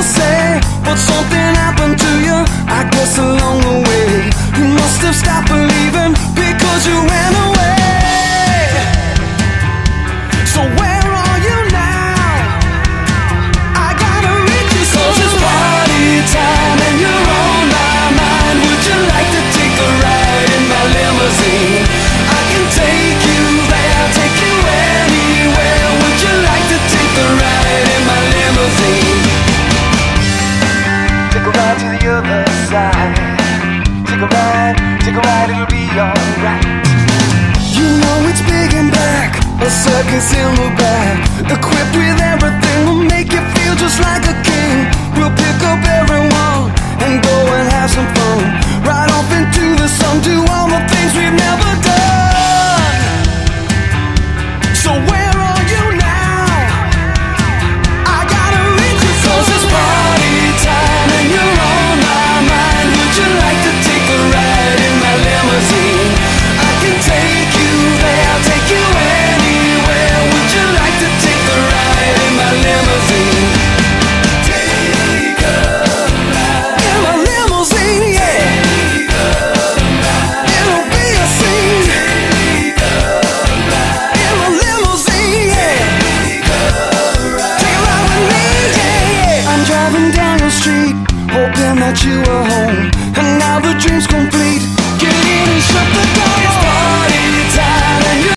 to say, but something happened to you, I guess along the way. You must have stopped believing because you went away. So where are you now? I gotta reach you, 'cause it's party time and you're on my mind. Would you like to take a ride in my limousine? I can take you there, take you anywhere. Would you like to take a ride in my limousine? Take a ride to the other side. Take a ride, it'll be alright. You know it's big and black, a circus in the back, equipped with everything will make you feel just like a king. We'll pick up everyone and go and have some fun. Right off into the sun, do all the things we've never done.